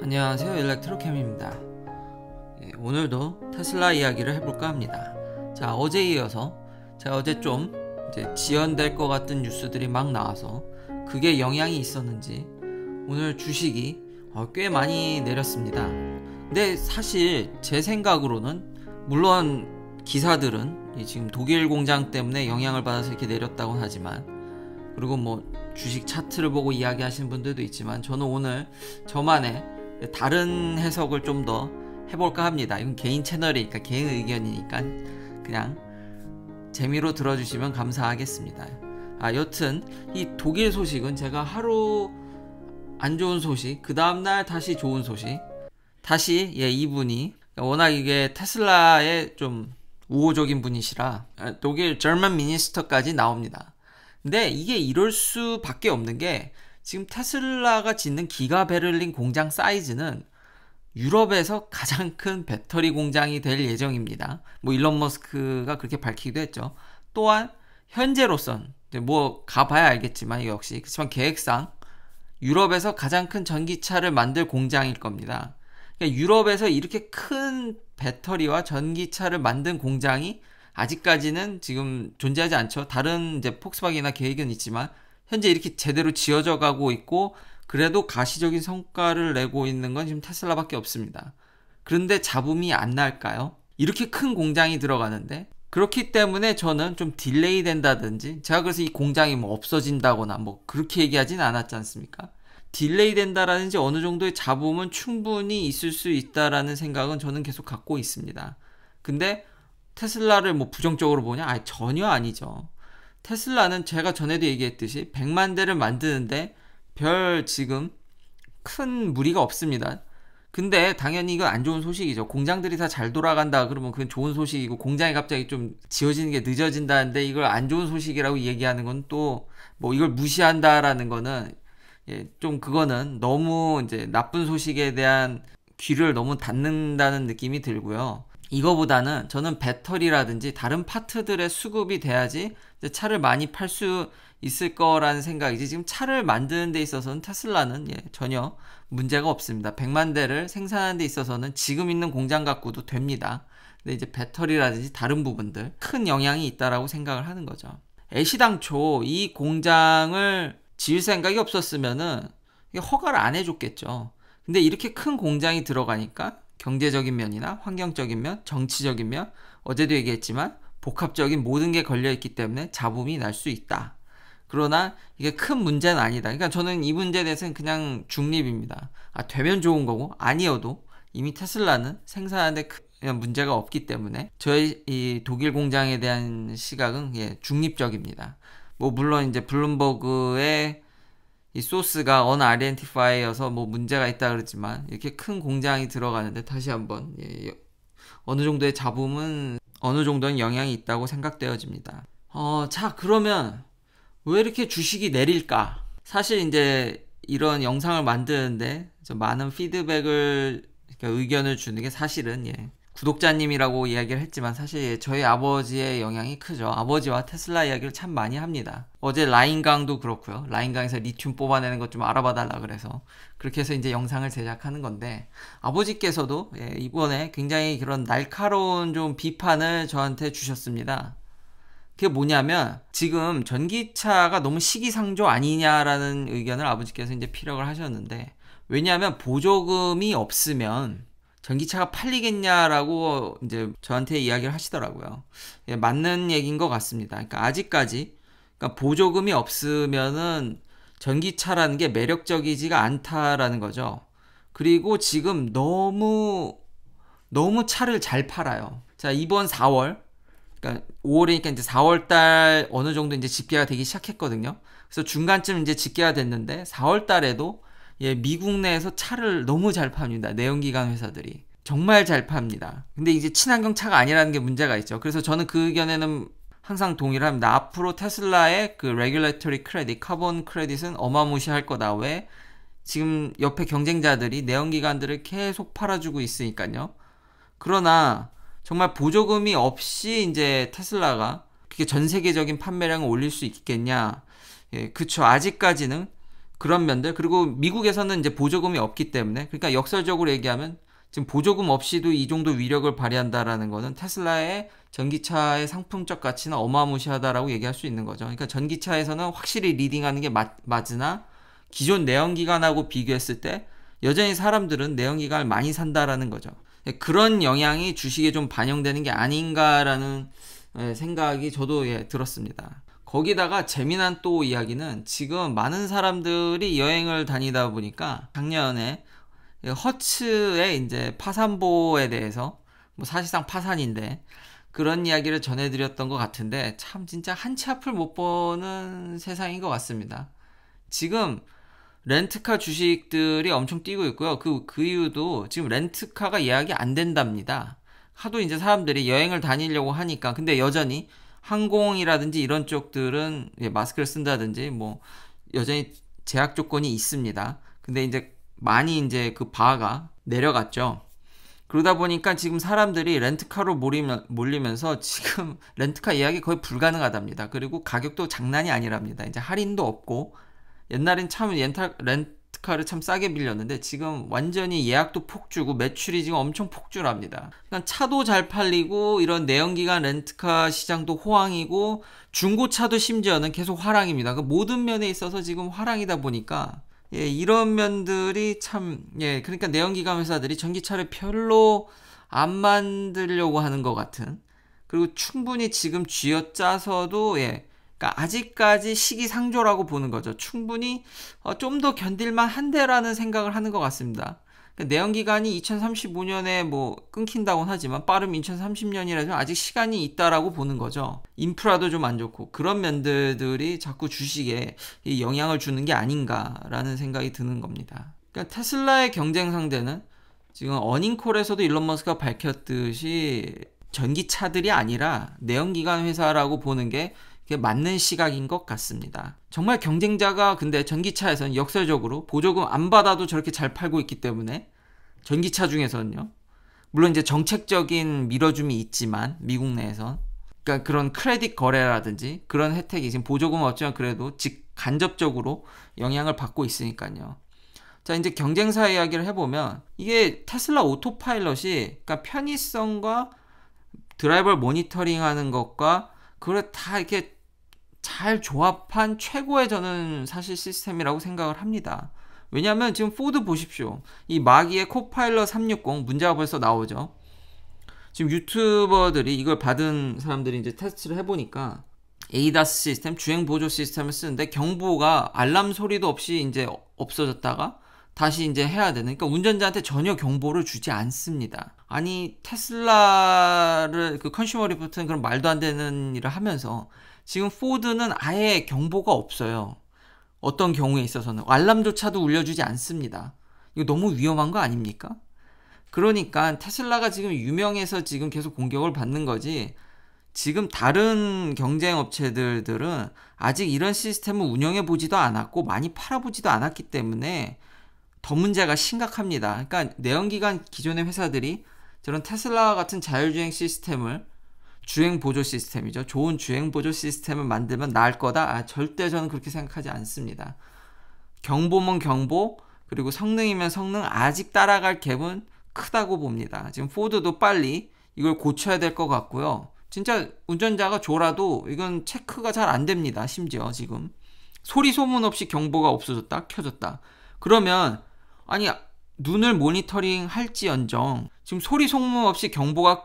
안녕하세요, 일렉트로캠입니다. 오늘도 테슬라 이야기를 해볼까 합니다. 자, 어제 이어서 제가 어제 좀 이제 지연될 것 같은 뉴스들이 막 나와서 그게 영향이 있었는지 오늘 주식이 꽤 많이 내렸습니다. 근데 사실 제 생각으로는 물론 기사들은 지금 독일 공장 때문에 영향을 받아서 이렇게 내렸다고 하지만, 그리고 뭐 주식 차트를 보고 이야기하시는 분들도 있지만, 저는 오늘 저만의 다른 해석을 좀 더 해볼까 합니다. 이건 개인 채널이니까, 개인 의견이니까 그냥 재미로 들어주시면 감사하겠습니다. 여튼 이 독일 소식은 제가 하루 안 좋은 소식, 그 다음날 다시 좋은 소식, 다시 이분이 워낙 이게 테슬라의 좀 우호적인 분이시라 독일 German 미니스터까지 나옵니다. 근데 이게 이럴 수밖에 없는 게, 지금 테슬라가 짓는 기가 베를린 공장 사이즈는 유럽에서 가장 큰 배터리 공장이 될 예정입니다. 뭐 일론 머스크가 그렇게 밝히기도 했죠. 또한 현재로선 뭐 가봐야 알겠지만, 역시 그렇지만 계획상 유럽에서 가장 큰 전기차를 만들 공장일 겁니다. 그러니까 유럽에서 이렇게 큰 배터리와 전기차를 만든 공장이 아직까지는 지금 존재하지 않죠. 다른 이제 폭스바겐이나 계획은 있지만 현재 이렇게 제대로 지어져 가고 있고, 그래도 가시적인 성과를 내고 있는 건 지금 테슬라밖에 없습니다. 그런데 잡음이 안 날까요? 이렇게 큰 공장이 들어가는데. 그렇기 때문에 저는 좀 딜레이 된다든지, 제가 그래서 이 공장이 뭐 없어진다거나 뭐 그렇게 얘기하진 않았지 않습니까? 딜레이 된다라든지 어느 정도의 잡음은 충분히 있을 수 있다라는 생각은 저는 계속 갖고 있습니다. 근데 테슬라를 뭐 부정적으로 보냐? 전혀 아니죠. 테슬라는 제가 전에도 얘기했듯이 100만 대를 만드는데 별 지금 큰 무리가 없습니다. 근데 당연히 이건 안 좋은 소식이죠. 공장들이 다 잘 돌아간다 그러면 그건 좋은 소식이고, 공장이 갑자기 좀 지어지는 게 늦어진다는데 이걸 안 좋은 소식이라고 얘기하는 건 또 뭐 이걸 무시한다라는 거는 좀 그거는 너무 이제 나쁜 소식에 대한 귀를 너무 닫는다는 느낌이 들고요. 이거보다는 저는 배터리라든지 다른 파트들의 수급이 돼야지 차를 많이 팔 수 있을 거라는 생각이지, 지금 차를 만드는 데 있어서는 테슬라는 전혀 문제가 없습니다. 100만 대를 생산하는 데 있어서는 지금 있는 공장 갖고도 됩니다. 근데 이제 배터리라든지 다른 부분들 큰 영향이 있다라고 생각을 하는 거죠. 애시당초 이 공장을 지을 생각이 없었으면은 허가를 안 해줬겠죠. 근데 이렇게 큰 공장이 들어가니까 경제적인 면이나 환경적인 면, 정치적인 면, 어제도 얘기했지만 복합적인 모든 게 걸려있기 때문에 잡음이 날 수 있다. 그러나 이게 큰 문제는 아니다. 그러니까 저는 이 문제에 대해서는 그냥 중립입니다. 되면 좋은 거고, 아니어도 이미 테슬라는 생산하는데 큰 문제가 없기 때문에 저희 이 독일 공장에 대한 시각은 중립적입니다. 뭐 물론 이제 블룸버그의 이 소스가 unidentified여서 뭐 문제가 있다 그러지만, 이렇게 큰 공장이 들어가는데 다시 한번 어느 정도의 잡음은 어느 정도는 영향이 있다고 생각되어집니다. 자, 그러면 왜 이렇게 주식이 내릴까? 사실 이제 이런 영상을 만드는데 좀 많은 피드백을, 그러니까 의견을 주는 게 사실은 구독자님이라고 이야기를 했지만 사실 저희 아버지의 영향이 크죠. 아버지와 테슬라 이야기를 참 많이 합니다. 어제 라인강도 그렇고요. 라인강에서 리튬 뽑아내는 것 좀 알아봐 달라 그래서 그렇게 해서 이제 영상을 제작하는 건데, 아버지께서도 이번에 굉장히 그런 날카로운 좀 비판을 저한테 주셨습니다. 그게 뭐냐면, 지금 전기차가 너무 시기상조 아니냐라는 의견을 아버지께서 이제 피력을 하셨는데, 왜냐하면 보조금이 없으면 전기차가 팔리겠냐라고 이제 저한테 이야기를 하시더라고요. 맞는 얘기인 것 같습니다. 그러니까 아직까지, 그러니까 보조금이 없으면은 전기차라는 게 매력적이지가 않다라는 거죠. 그리고 지금 너무 차를 잘 팔아요. 자, 이번 4월, 그러니까 5월이니까 이제 4월달 어느 정도 이제 집계가 되기 시작했거든요. 그래서 중간쯤 이제 집계가 됐는데 4월달에도 미국 내에서 차를 너무 잘 팝니다. 내연기관 회사들이 정말 잘 팝니다. 근데 이제 친환경 차가 아니라는 게 문제가 있죠. 그래서 저는 그 의견에는 항상 동의를 합니다. 앞으로 테슬라의 그 레귤레터리 크레딧, 카본 크레딧은 어마무시할 거다. 왜? 지금 옆에 경쟁자들이 내연기관들을 계속 팔아주고 있으니까요. 그러나 정말 보조금이 없이 이제 테슬라가 그게 전 세계적인 판매량을 올릴 수 있겠냐? 그쵸. 아직까지는 그런 면들, 그리고 미국에서는 이제 보조금이 없기 때문에, 그러니까 역설적으로 얘기하면 지금 보조금 없이도 이 정도 위력을 발휘한다라는 거는 테슬라의 전기차의 상품적 가치는 어마무시하다라고 얘기할 수 있는 거죠. 그러니까 전기차에서는 확실히 리딩하는 게 맞으나 기존 내연기관하고 비교했을 때 여전히 사람들은 내연기관을 많이 산다라는 거죠. 그런 영향이 주식에 좀 반영되는 게 아닌가라는 생각이 저도 들었습니다. 거기다가 재미난 또 이야기는 지금 많은 사람들이 여행을 다니다 보니까 작년에 허츠의 이제 파산보에 대해서 뭐 사실상 파산인데 그런 이야기를 전해드렸던 것 같은데 참 진짜 한치 앞을 못 보는 세상인 것 같습니다. 지금 렌트카 주식들이 엄청 뛰고 있고요. 그 이유도 지금 렌트카가 예약이 안 된답니다. 하도 이제 사람들이 여행을 다니려고 하니까. 근데 여전히 항공이라든지 이런 쪽들은 마스크를 쓴다든지 뭐 여전히 제약 조건이 있습니다. 근데 이제 많이 이제 그 바가 내려갔죠. 그러다 보니까 지금 사람들이 렌트카로 몰리면서 지금 렌트카 예약이 거의 불가능하답니다. 그리고 가격도 장난이 아니랍니다. 이제 할인도 없고 옛날엔 참 렌트카를 참 싸게 빌렸는데 지금 완전히 예약도 폭주고 매출이 지금 엄청 폭주랍니다. 그러니까 차도 잘 팔리고 이런 내연기관 렌트카 시장도 호황이고 중고차도 심지어는 계속 화랑입니다. 그 모든 면에 있어서 지금 화랑이다 보니까 이런 면들이 참 그러니까 내연기관 회사들이 전기차를 별로 안 만들려고 하는 것 같은, 그리고 충분히 지금 쥐어짜서도 그러니까 아직까지 시기상조라고 보는 거죠. 충분히 좀 더 견딜만 한데라는 생각을 하는 것 같습니다. 그러니까 내연기관이 2035년에 뭐 끊긴다고는 하지만 빠르면 2030년이라서 아직 시간이 있다라고 보는 거죠. 인프라도 좀 안 좋고 그런 면들이 자꾸 주식에 영향을 주는 게 아닌가라는 생각이 드는 겁니다. 그러니까 테슬라의 경쟁 상대는 지금 어닝콜에서도 일론 머스크가 밝혔듯이 전기차들이 아니라 내연기관 회사라고 보는 게 맞는 시각인 것 같습니다. 정말 경쟁자가 근데 전기차에서는 역설적으로 보조금 안 받아도 저렇게 잘 팔고 있기 때문에 전기차 중에서는요. 물론 이제 정책적인 밀어줌이 있지만 미국 내에선 그러니까 그런 크레딧 거래라든지 그런 혜택이 지금 보조금 없지만 그래도 간접적으로 영향을 받고 있으니까요. 자, 이제 경쟁사 이야기를 해보면 이게 테슬라 오토파일럿이 그러니까 편의성과 드라이버를 모니터링하는 것과 그걸 다 이렇게 잘 조합한 최고의 저는 사실 시스템이라고 생각을 합니다. 왜냐하면 지금 포드 보십시오. 이 마기의 코파일럿 360 문제가 벌써 나오죠. 지금 유튜버들이 이걸 받은 사람들이 이제 테스트를 해보니까 ADAS 시스템, 주행 보조 시스템을 쓰는데 경보가 알람 소리도 없이 이제 없어졌다가 다시 이제 해야 되는, 그러니까 운전자한테 전혀 경보를 주지 않습니다. 아니 테슬라를 그 컨슈머 리포트는 그런 말도 안 되는 일을 하면서 지금 포드는 아예 경보가 없어요. 어떤 경우에 있어서는 알람조차도 울려주지 않습니다. 이거 너무 위험한 거 아닙니까? 그러니까 테슬라가 지금 유명해서 지금 계속 공격을 받는 거지, 지금 다른 경쟁 업체들은 아직 이런 시스템을 운영해 보지도 않았고 많이 팔아보지도 않았기 때문에 더 문제가 심각합니다. 그러니까 내연기관 기존의 회사들이 저런 테슬라 같은 자율주행 시스템을, 주행 보조 시스템이죠. 좋은 주행 보조 시스템을 만들면 나을 거다. 절대 저는 그렇게 생각하지 않습니다. 경보면 경보, 그리고 성능이면 성능, 아직 따라갈 갭은 크다고 봅니다. 지금 포드도 빨리 이걸 고쳐야 될 것 같고요. 진짜 운전자가 졸아도 이건 체크가 잘 안 됩니다. 심지어 지금 소리 소문 없이 경보가 없어졌다, 켜졌다. 그러면 아니 눈을 모니터링 할지언정 지금 소리 소문 없이 경보가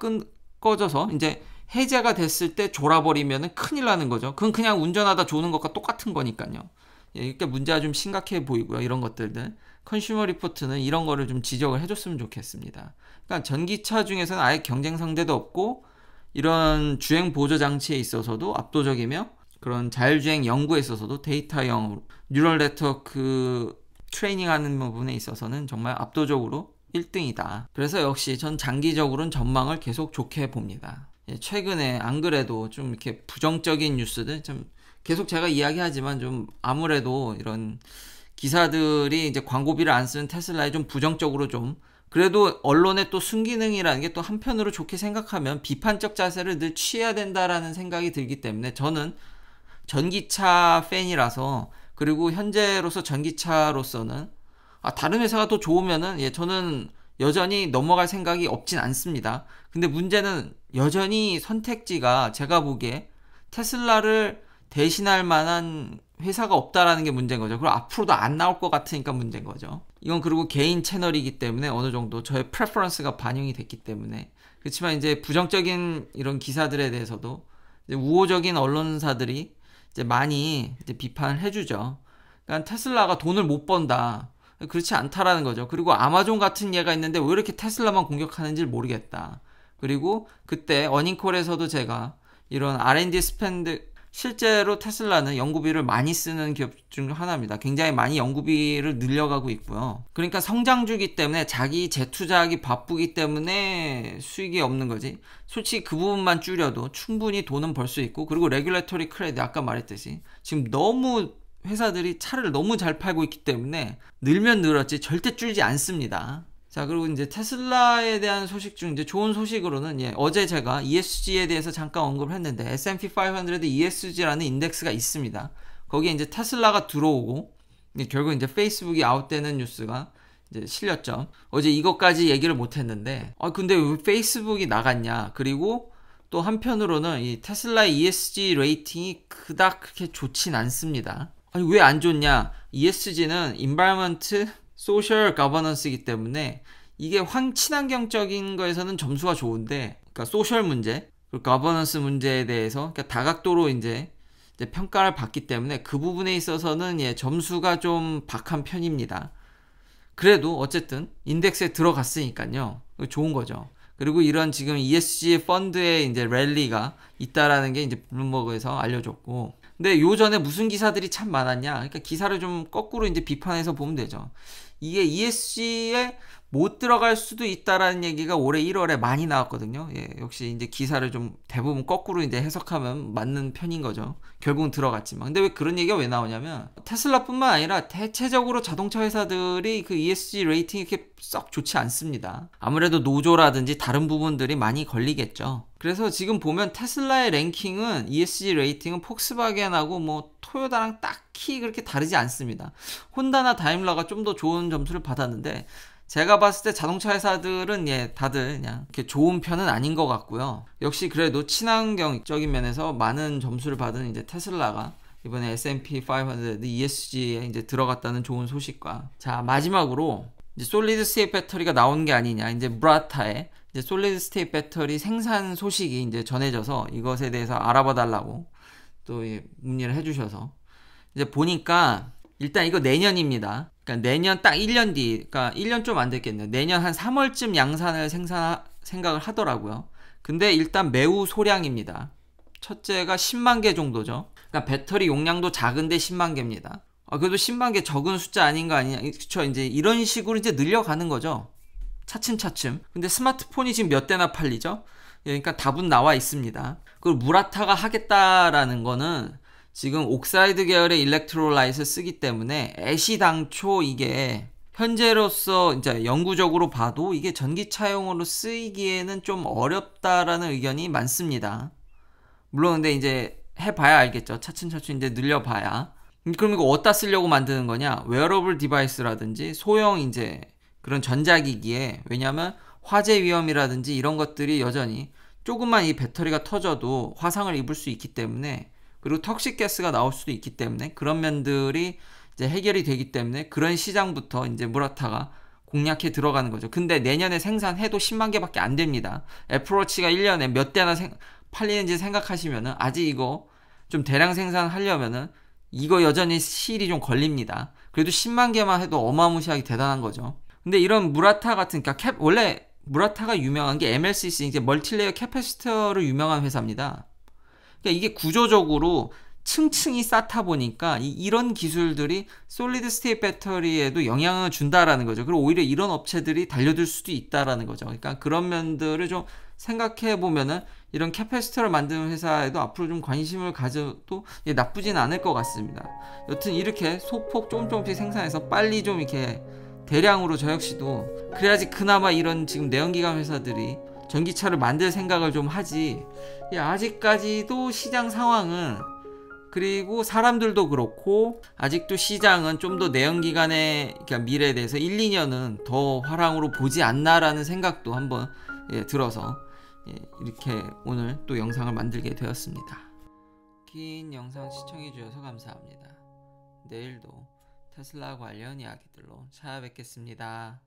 꺼져서 이제 해제가 됐을 때 졸아버리면 큰일 나는 거죠. 그건 그냥 운전하다 조는 것과 똑같은 거니까요. 그러니까 문제가 좀 심각해 보이고요. 이런 것들은 컨슈머 리포트는 이런 거를 좀 지적을 해줬으면 좋겠습니다. 그러니까 전기차 중에서는 아예 경쟁 상대도 없고 이런 주행 보조 장치에 있어서도 압도적이며 그런 자율주행 연구에 있어서도 데이터형 뉴럴 네트워크 트레이닝하는 부분에 있어서는 정말 압도적으로 1등이다. 그래서 역시 전 장기적으로는 전망을 계속 좋게 봅니다. 최근에 안 그래도 좀 이렇게 부정적인 뉴스들, 좀 계속 제가 이야기하지만 좀 아무래도 이런 기사들이 이제 광고비를 안 쓰는 테슬라에 좀 부정적으로 좀, 그래도 언론의 또 순기능이라는 게 또 한편으로 좋게 생각하면 비판적 자세를 늘 취해야 된다라는 생각이 들기 때문에 저는 전기차 팬이라서 그리고 현재로서 전기차로서는 다른 회사가 더 좋으면은 저는 여전히 넘어갈 생각이 없진 않습니다. 근데 문제는 여전히 선택지가 제가 보기에 테슬라를 대신할 만한 회사가 없다라는 게 문제인 거죠. 그리고 앞으로도 안 나올 것 같으니까 문제인 거죠. 이건 그리고 개인 채널이기 때문에 어느 정도 저의 프레퍼런스가 반영이 됐기 때문에. 그렇지만 이제 부정적인 이런 기사들에 대해서도 이제 우호적인 언론사들이 이제 많이 이제 비판을 해주죠. 그러니까 테슬라가 돈을 못 번다. 그렇지 않다라는 거죠. 그리고 아마존 같은 예가 있는데 왜 이렇게 테슬라만 공격하는지 모르겠다. 그리고 그때 어닝콜에서도 제가 이런 R&D 스펜드, 실제로 테슬라는 연구비를 많이 쓰는 기업 중 하나입니다. 굉장히 많이 연구비를 늘려가고 있고요. 그러니까 성장주기 때문에 자기 재투자하기 바쁘기 때문에 수익이 없는 거지. 솔직히 그 부분만 줄여도 충분히 돈은 벌 수 있고, 그리고 레귤레토리 크레딧 아까 말했듯이 지금 너무 회사들이 차를 너무 잘 팔고 있기 때문에 늘면 늘었지 절대 줄지 않습니다. 자, 그리고 이제 테슬라에 대한 소식 중 이제 좋은 소식으로는 어제 제가 ESG에 대해서 잠깐 언급을 했는데 S&P 500 ESG라는 인덱스가 있습니다. 거기에 이제 테슬라가 들어오고 결국 이제 페이스북이 아웃되는 뉴스가 이제 실렸죠. 어제 이것까지 얘기를 못 했는데 근데 왜 페이스북이 나갔냐? 그리고 또 한편으로는 이 테슬라의 ESG 레이팅이 그닥 그렇게 좋진 않습니다. 아니, 왜 안 좋냐? ESG는 Environment, Social Governance이기 때문에 이게 친환경적인 거에서는 점수가 좋은데, 그러니까 소셜 문제, 그리고 거버넌스 문제에 대해서 그러니까 다각도로 이제 평가를 받기 때문에 그 부분에 있어서는 점수가 좀 박한 편입니다. 그래도 어쨌든 인덱스에 들어갔으니까요. 좋은 거죠. 그리고 이런 지금 ESG 펀드에 이제 랠리가 있다라는 게 이제 블룸버그에서 알려줬고, 근데 요전에 무슨 기사들이 참 많았냐? 그러니까 기사를 좀 거꾸로 이제 비판해서 보면 되죠. 이게 ESG에 못 들어갈 수도 있다라는 얘기가 올해 1월에 많이 나왔거든요. 역시 이제 기사를 좀 대부분 거꾸로 이제 해석하면 맞는 편인 거죠. 결국은 들어갔지만. 근데 왜 그런 얘기가 왜 나오냐면 테슬라뿐만 아니라 대체적으로 자동차 회사들이 그 ESG 레이팅이 이렇게 썩 좋지 않습니다. 아무래도 노조라든지 다른 부분들이 많이 걸리겠죠. 그래서 지금 보면 테슬라의 랭킹은 ESG 레이팅은 폭스바겐하고 뭐 토요타랑 딱히 그렇게 다르지 않습니다. 혼다나 다임러가 좀 더 좋은 점수를 받았는데 제가 봤을 때 자동차 회사들은 다들 그냥 이렇게 좋은 편은 아닌 것 같고요. 역시 그래도 친환경적인 면에서 많은 점수를 받은 이제 테슬라가 이번에 S&P 500 ESG에 이제 들어갔다는 좋은 소식과, 자, 마지막으로 이제 솔리드 스테이트 배터리가 나오는 게 아니냐, 이제 무라타의 이제 솔리드 스테이트 배터리 생산 소식이 이제 전해져서 이것에 대해서 알아봐 달라고 또 문의를 해주셔서 이제 보니까 일단 이거 내년입니다. 그러니까 내년 딱 1년 뒤, 그러니까 1년 좀 안 됐겠네요. 내년 한 3월쯤 양산을 생각을 하더라고요. 근데 일단 매우 소량입니다. 첫째가 10만 개 정도죠. 그러니까 배터리 용량도 작은데 10만 개입니다. 그래도 10만 개 적은 숫자 아닌 거 아니냐? 그쵸? 이제 이런 식으로 이제 늘려가는 거죠. 차츰차츰. 근데 스마트폰이 지금 몇 대나 팔리죠? 그러니까 답은 나와 있습니다. 그리고 무라타가 하겠다라는 거는 지금 옥사이드 계열의 일렉트로라이트를 쓰기 때문에 애시당초 이게 현재로서 이제 영구적으로 봐도 이게 전기차용으로 쓰이기에는 좀 어렵다라는 의견이 많습니다. 물론 근데 이제 해봐야 알겠죠. 차츰차츰 이제 늘려봐야. 그럼 이거 어디다 쓰려고 만드는 거냐? 웨어러블 디바이스라든지 소형 이제 그런 전자기기에, 왜냐면 화재 위험이라든지 이런 것들이 여전히 조금만 이 배터리가 터져도 화상을 입을 수 있기 때문에, 그리고 턱식 가스가 나올 수도 있기 때문에 그런 면들이 이제 해결이 되기 때문에 그런 시장부터 이제 무라타가 공략해 들어가는 거죠. 근데 내년에 생산해도 10만 개밖에 안 됩니다. 애플워치가 1년에 몇 대나 팔리는지 생각하시면은 아직 이거 좀 대량 생산하려면은 이거 여전히 시일이 좀 걸립니다. 그래도 10만 개만 해도 어마무시하게 대단한 거죠. 근데 이런 무라타 같은, 그러니까 원래 무라타가 유명한 게 MLCC, 이제 멀티레이어 캐패시터로 유명한 회사입니다. 그러니까 이게 구조적으로 층층이 쌓다 보니까 이런 기술들이 솔리드 스테이트 배터리에도 영향을 준다라는 거죠. 그리고 오히려 이런 업체들이 달려들 수도 있다라는 거죠. 그러니까 그런 면들을 좀 생각해 보면은 이런 캐패시터를 만드는 회사에도 앞으로 좀 관심을 가져도 나쁘진 않을 것 같습니다. 여튼 이렇게 소폭 조금씩 생산해서 빨리 좀 이렇게 대량으로 저 역시도, 그래야지 그나마 이런 지금 내연기관 회사들이 전기차를 만들 생각을 좀 하지. 아직까지도 시장 상황은 그리고 사람들도 그렇고 아직도 시장은 좀 더 내연기관의 그러니까 미래에 대해서 1, 2년은 더 화랑으로 보지 않나라는 생각도 한번 들어서 이렇게 오늘 또 영상을 만들게 되었습니다. 긴 영상 시청해 주셔서 감사합니다. 내일도 테슬라 관련 이야기들로 찾아뵙겠습니다.